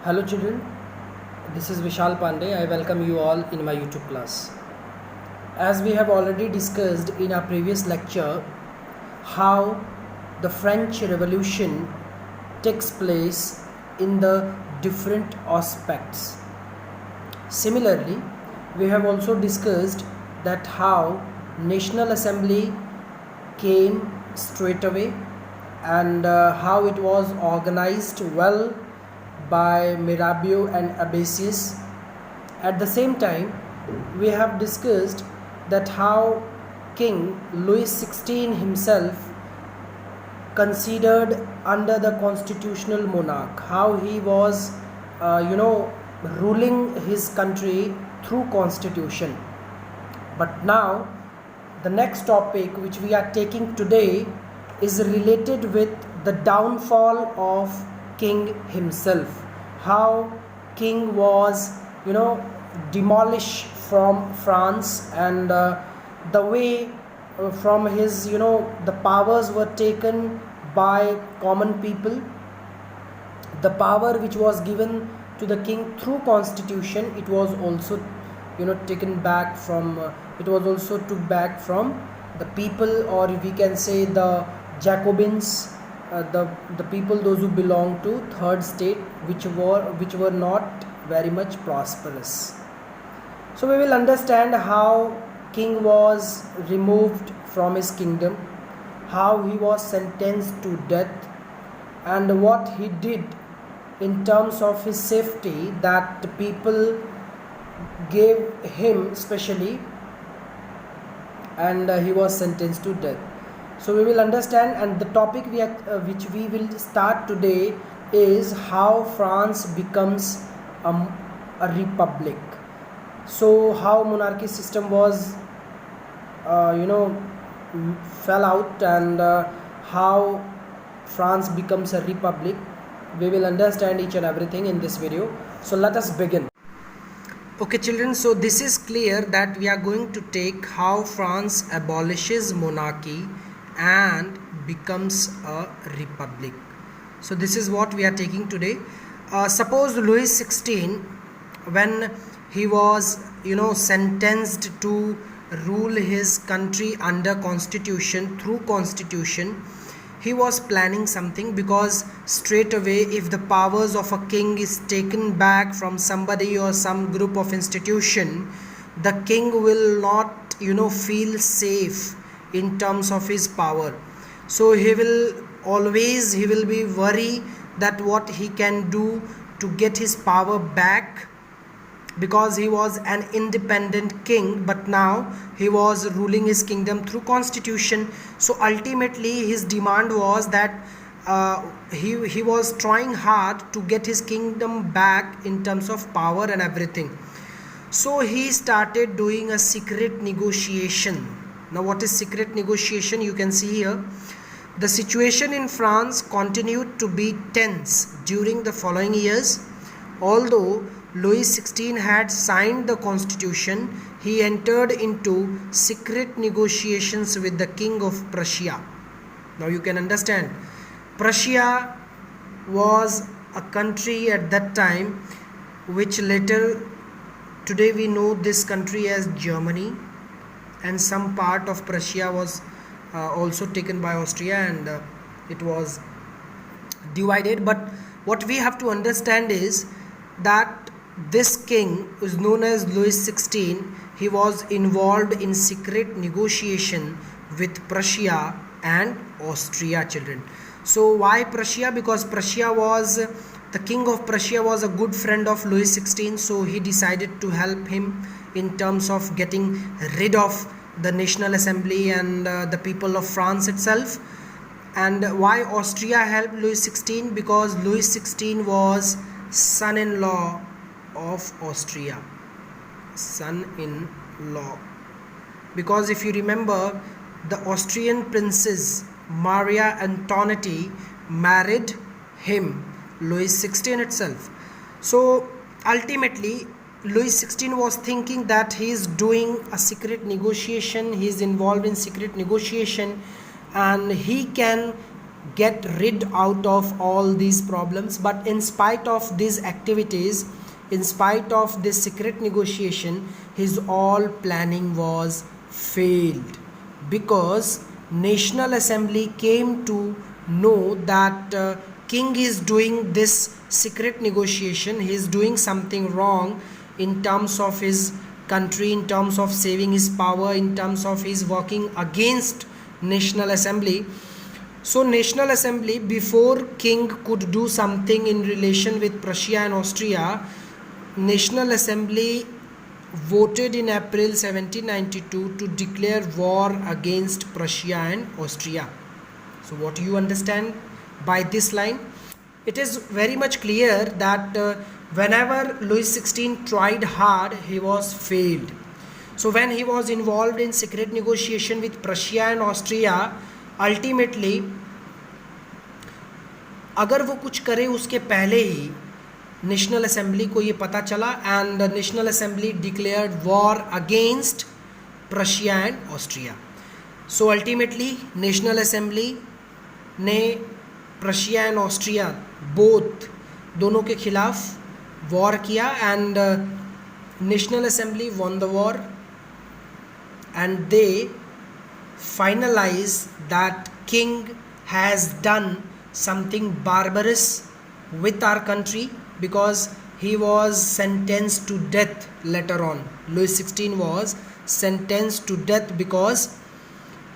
Hello children, this is Vishal Pandey. I welcome you all in my YouTube class. As we have already discussed in our previous lecture how the French Revolution takes place in the different aspects. Similarly, we have also discussed that how National Assembly came straight away and how it was organized well by Mirabeau and Abesius. At the same time, we have discussed that how King Louis XVI himself considered under the constitutional monarch, how he was ruling his country through constitution. But now the next topic which we are taking today is related with the downfall of king himself, how king was demolished from France, and the way from his the powers were taken by common people. The power which was given to the king through constitution, it was also taken back from it was also took back from the people, or we can say the Jacobins, the people those who belong to third state, which were not very much prosperous. So we will understand how king was removed from his kingdom, how he was sentenced to death, and what he did in terms of his safety, that the people gave him specially, and he was sentenced to death. So we will understand, and the topic which we will start today is how France becomes a republic. So how monarchy system was fell out, and how France becomes a republic. We will understand each and everything in this video. So let us begin. Okay children, so this is clear that we are going to take how France abolishes monarchy and becomes a republic. So this is what we are taking today. Suppose Louis XVI, when he was sentenced to rule his country under constitution, through constitution, he was planning something, because straight away if the powers of a king is taken back from somebody or some group of institution, the king will not feel safe in terms of his power. So he will be worried that what he can do to get his power back, because he was an independent king, but now he was ruling his kingdom through constitution. So ultimately his demand was that he was trying hard to get his kingdom back in terms of power and everything. So he started doing a secret negotiation. Now what is secret negotiation? You can see here. The situation in France continued to be tense during the following years. Although Louis XVI had signed the constitution, he entered into secret negotiations with the King of Prussia. Now you can understand, Prussia was a country at that time which later, today we know this country as Germany, and some part of Prussia was also taken by Austria, and it was divided. But what we have to understand is that this king is known as Louis XVI. He was involved in secret negotiation with Prussia and Austria, children. So why Prussia? Because the king of Prussia was a good friend of Louis XVI, so he decided to help him in terms of getting rid of the National Assembly and the people of France itself. And why Austria helped Louis XVI? Because Louis XVI was son-in-law of Austria, son-in-law. Because if you remember, the Austrian princess Maria Antoinette married him, Louis XVI itself. So ultimately Louis XVI was thinking that he is doing a secret negotiation, he is involved in secret negotiation, and he can get rid out of all these problems. But in spite of these activities, in spite of this secret negotiation, his all planning was failed, because National Assembly came to know that king is doing this secret negotiation, he is doing something wrong in terms of his country, in terms of saving his power, in terms of his working against National Assembly. So National Assembly, before king could do something in relation with Prussia and Austria, National Assembly voted in April 1792 to declare war against Prussia and Austria. So what do you understand by this line? It is very much clear that whenever Louis XVI tried hard, he was failed. So when he was involved in secret negotiation with Prussia and Austria, ultimately अगर वो कुछ करे उसके पहले ही national assembly को ये पता चला, and national assembly declared war against Prussia and Austria. So ultimately national assembly ने प्रशिया एंड ऑस्ट्रिया दोनों के खिलाफ वॉर किया, and national assembly won the war, and they finalize that king has done something barbarous with our country, because he was sentenced to death later on. Louis XVI was sentenced to death because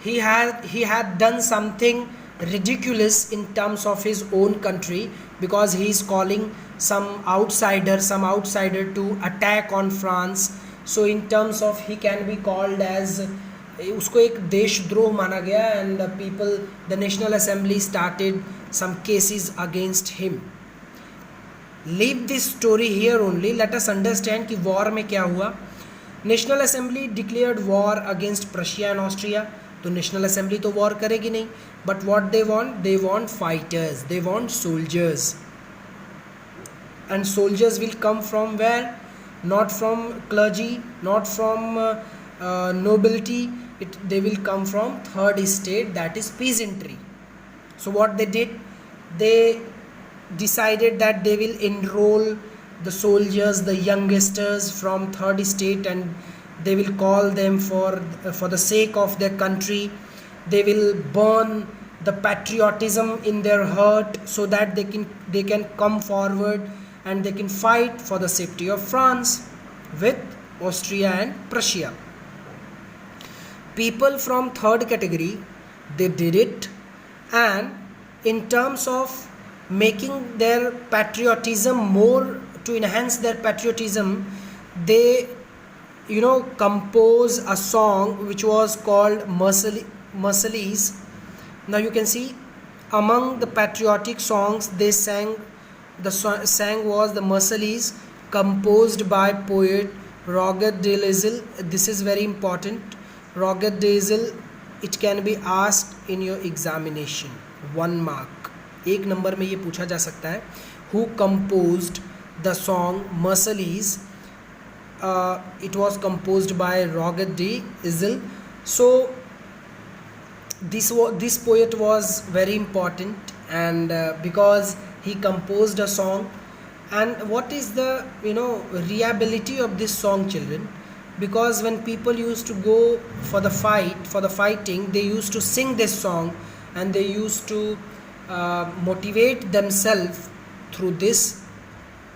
he had done something ridiculous in terms of his own country, because he is calling some outsider to attack on France. So in terms of, he can be called as, उसको एक देशद्रोह माना गया, and people, the national assembly started some cases against him. Leave this story here only. Let us understand कि war में क्या हुआ. National Assembly declared war against Prussia and Austria. तो National Assembly तो war करेगी नहीं. But what they want? They want fighters. They want soldiers. And soldiers will come from where? Not from clergy, not from nobility. They will come from third estate, that is peasantry. So what they did, they decided that they will enroll the soldiers, the youngsters from third estate, and they will call them for the sake of their country. They will burn the patriotism in their heart, so that they can come forward and they can fight for the safety of France with Austria and Prussia. People from third category, they did it, and in terms of making their patriotism more, to enhance their patriotism, they compose a song which was called Marseillaise. Now you can see, among the patriotic songs they sang, was the Marseillaise, composed by poet Roger de Lisle. This is very important. Roger de Lisle, it can be asked in your examination. 1 mark. एक number में ये पूछा जा सकता है. Who composed the song Marseillaise? It was composed by Roger de Lisle. So this poet was very important, and because he composed a song. And what is the reliability of this song, children? Because when people used to go for the fighting, they used to sing this song, and they used to motivate themselves through this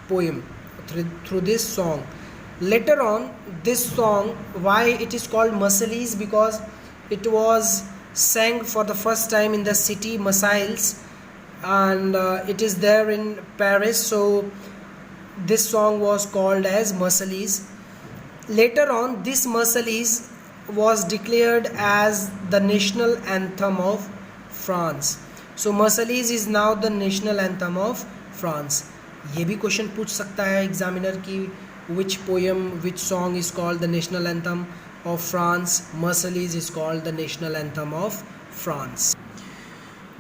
poem, through this song. Later on, this song, why it is called Marseillaise? Because it was sang for the first time in the city Marseilles, and it is there in Paris. So this song was called as Marseillaise. Later on, this Marseillaise was declared as the national anthem of France. So Marseillaise is now the national anthem of France. ये भी question पूछ सकता है examiner की, which poem, which song is called the national anthem of France? Marseillaise is called the national anthem of France.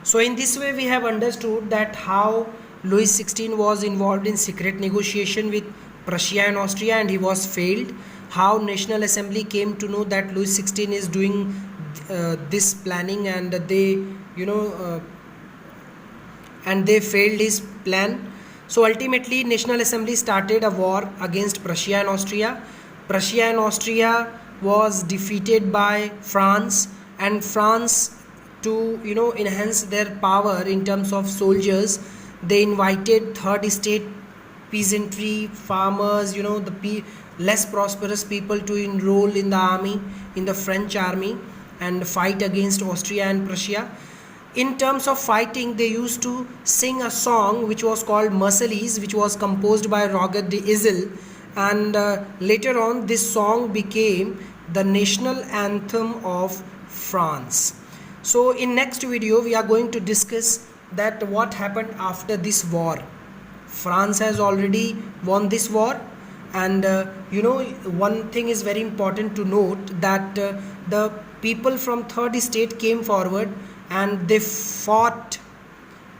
So in this way we have understood that how Louis XVI was involved in secret negotiation with Prussia and Austria, and he was failed. How National Assembly came to know that Louis XVI is doing this planning, and they and they failed his plan. So ultimately National Assembly started a war against Prussia and Austria. Prussia and Austria was defeated by France, and France, to enhance their power in terms of soldiers, they invited third estate peasantry, farmers, the less prosperous people to enroll in the army, in the French army, and fight against Austria and Prussia. In terms of fighting, they used to sing a song which was called Marseillaise, which was composed by Roger de Isle, and later on this song became the national anthem of France. So in next video we are going to discuss that what happened after this war. France has already won this war, and one thing is very important to note, that the people from third estate came forward and they fought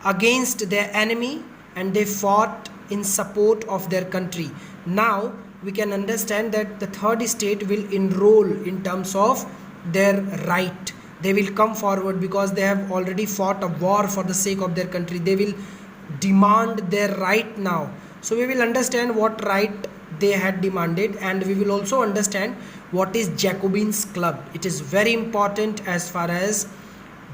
against their enemy, and they fought in support of their country. Now we can understand that the third estate will enroll in terms of their right. They will come forward because they have already fought a war for the sake of their country. They will demand their right now. So we will understand what right they had demanded, and we will also understand what is Jacobins Club. It is very important as far as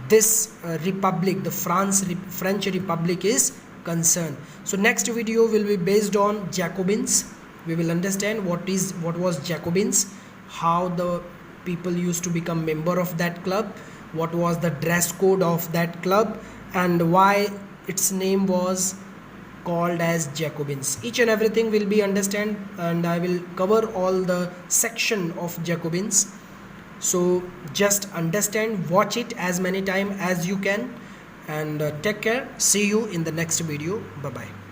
this republic, the French Republic, is concerned. So next video will be based on Jacobins. We will understand what was Jacobins, how the people used to become member of that club, what was the dress code of that club, and why its name was called as Jacobins. Each and everything will be understand, and I will cover all the section of Jacobins. So just understand, watch it as many times as you can, and take care. See you in the next video. Bye bye.